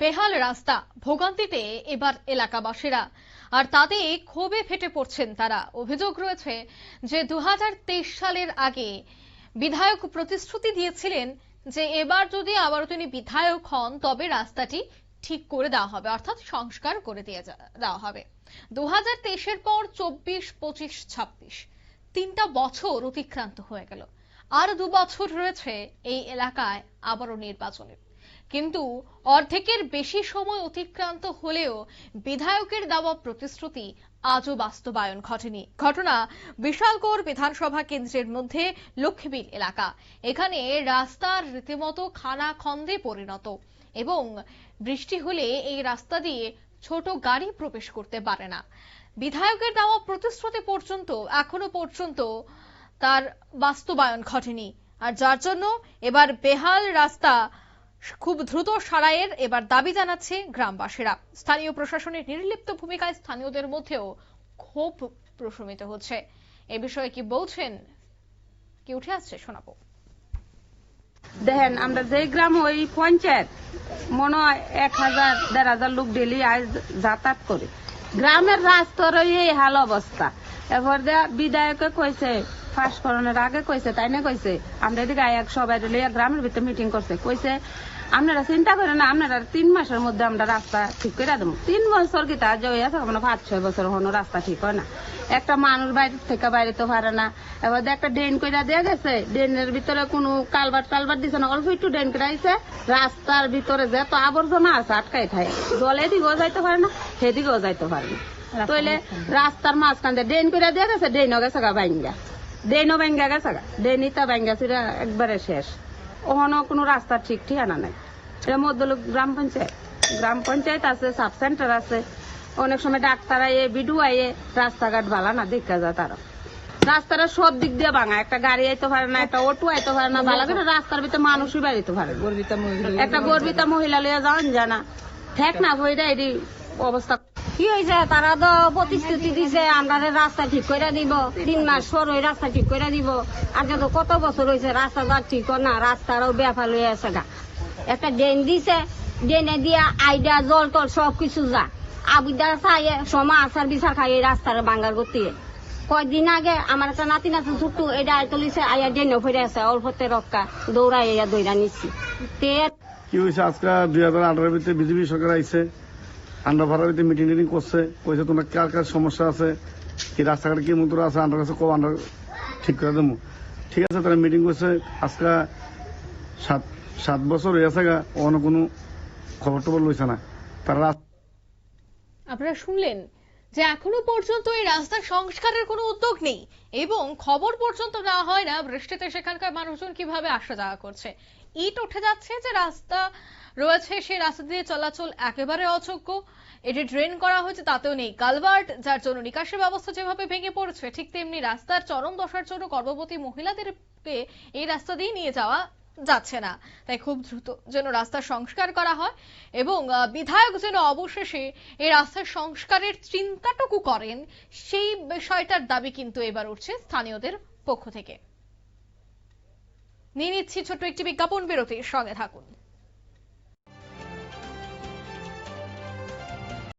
বেহাল রাস্তা ভোগান্তিতে এবার এলাকাবাসীরা, আর তাতে ক্ষোভে ফেটে পড়ছেন তারা। অভিযোগ রয়েছে যে 2023 সালের আগে বিধায়ক প্রতিশ্রুতি দিয়েছিলেন যে এবার যদি আবারও তিনি বিধায়ক হন তবে রাস্তাটি ঠিক করে দেওয়া হবে, অর্থাৎ সংস্কার করে দেওয়া হবে। 2023-এর পর 24, 25, 26 তিনটা বছর অতিক্রান্ত হয়ে গেল। আর 2 বছর রয়েছে এই এলাকায় আবারও নির্বাচনের, কিন্তু অর্ধেকের বেশি সময় অতিক্রান্ত হলেও বিধায়কের দেওয়া প্রতিশ্রুতি আজও বাস্তবায়ন ঘটেনি। ঘটনা বিশালগড় বিধানসভা কেন্দ্রের মধ্যে লক্ষ্মীবিল এলাকা। এখানে রাস্তার রীতিমতো খানাখন্দে পরিণত এবং বৃষ্টি হলে এই রাস্তা দিয়ে ছোট গাড়ি প্রবেশ করতে পারে না। বিধায়কের দেওয়া প্রতিশ্রুতি এখনো পর্যন্ত তার বাস্তবায়ন ঘটেনি, আর যার জন্য এবার বেহাল রাস্তা খুব দ্রুত সারাইয়ের এবার দাবি জানাচ্ছে গ্রামবাসীরা। স্থানীয় প্রশাসনের নির্লিপ্ত ভূমিকায় স্থানীয়দের মধ্যেও ক্ষোভ প্রশমিত হচ্ছে। এ বিষয়ে কি বলছেন, কি উঠে আসছে শোনাবো। দেখেন, আমরা যে গ্রাম ওই পঞ্চায়েত মনে হয় 1000-1500 লোক ডেলি আজ যাতায়াত করে। গ্রামের রাস্তার এই হাল অবস্থা। এবার বিধায়কে কইছে ফাঁসকরণের আগে কইছে, তাই না কইছে আমরা এদিকে সবাই গ্রামের ভিতরে মিটিং করছে, কইছে আপনারা চিন্তা করেন না, আপনারা 3 মাসের মধ্যে আমরা রাস্তা ঠিক করে দেবো। 3 বছর কি তার জয় আছে, 5-6 বছর হনো রাস্তা ঠিক হয় না। একটা মানুষ বাইরে থেকে বাইরে তো পারে না। এবার একটা ড্রেন করে দেওয়া গেছে, ড্রেনের ভিতরে কোনো কালবার দিছে না, অল্প একটু ড্রেন করে আইছে। রাস্তার ভিতরে যে তো আবর্জনা আছে আটকাই থাকে, জল এদিকেও যাইতে পারে না, সেদিকেও যাইতে পারে না। তাইলে রাস্তার মাঝখান দিয়ে ড্রেন করে দেওয়া গেছে, ড্রেনও গেছে গা ভাঙ্গা, ড্রেনও ভাঙ্গা গেছে গা, ড্রেনইটা ভাঙ্গা ছিল একবারে শেষ। ওখানে কোনো রাস্তা ঠিক ঠিকানা নাই। এর মধ্যে গ্রাম পঞ্চায়েত আছে, সাব সেন্টার আছে, অনেক সময় ডাক্তার আইয়ে বিডু আইয়ে, রাস্তাঘাট ভালো না দেখা যায়। তারা রাস্তাটা সব দিক দিয়ে ভাঙা, একটা গাড়ি আইতে পারে না, একটা অটো আইতে পারে না, ভালো করে রাস্তার ভিতরে মানুষই বাড়িতে পারে না। একটা গর্বিতা মহিলা লিয়ে যাওয়ান জানা ঠেক না হইরা এটি অবস্থা। কি হয়েছে, তারা তো প্রতিশ্রুতি দিছে আমরা রাস্তা ঠিক করে দিব, 3 মাস পর ওই রাস্তা ঠিক করে দিব। আগে তো কত বছর হয়েছে রাস্তাঘাট ঠিক না, রাস্তারও বেফাল হয়ে আছে গা। একটা ড্রেন দিছে, ড্রেনে দিয়া আইডা জল টল সবকিছু যা আবিদা চাইয়ে সময় আসার বিচার খাই এই রাস্তার বাঙ্গার গতিয়ে। কয়েকদিন আগে আমার একটা নাতি নাতি ছোট্ট এটা আইতলিছে, আইয়া ড্রেনে ফিরে আছে, অল্পতে রক্ষা দৌড়াই দৌড়া নিচ্ছি। কি হয়েছে, আজকে 2018-এর ভিতরে বিজেপি সরকার আইছে, আন্ডারভাড়ার ভিতরে মিটিং করছে, কইছে তোমরা কার কার সমস্যা আছে, কি রাস্তাঘাট কি মতো আছে, আন্ডার কাছে কব আন্ডার ঠিক করে দেবো। ঠিক আছে, তারা মিটিং করছে। আজকে 7 বছর হয়ে আছে গা, অন্য কোনো খবর টবর লইছে না তারা। আপনারা শুনলেন যে এখনো পর্যন্ত এই রাস্তা সংস্কারের কোনো উদ্যোগ নেই এবং খবর পর্যন্ত না হয় না বৃষ্টিতে সেখানকার মানুষজন কিভাবে আসা যাওয়া করছে। ইট উঠে যাচ্ছে, যে রাস্তা রয়েছে সেই রাস্তা দিয়ে চলাচল একেবারে অযোগ্য। এটি ড্রেন করা হয়েছে, তাতেও নেই কালভার্ট, যার জন্য নিকাশি ব্যবস্থা যেভাবে ভেঙে পড়ছে, ঠিক তেমনি রাস্তার চরম দশার জন্য গর্ভবতী মহিলাদেরকে এই রাস্তা দিয়ে নিয়ে যাওয়া যাচ্ছে না। তাই খুব দ্রুত যেন রাস্তার সংস্কার করা হয় এবং বিধায়ক যেন অবশেষে এই রাস্তার সংস্কারের চিন্তাটুকু করেন, সেই বিষয়টার দাবি কিন্তু এবার উঠছে স্থানীয়দের পক্ষ থেকে। নিয়ে নিচ্ছি ছোট্ট একটি বিজ্ঞাপন বিরতি, সঙ্গে থাকুন।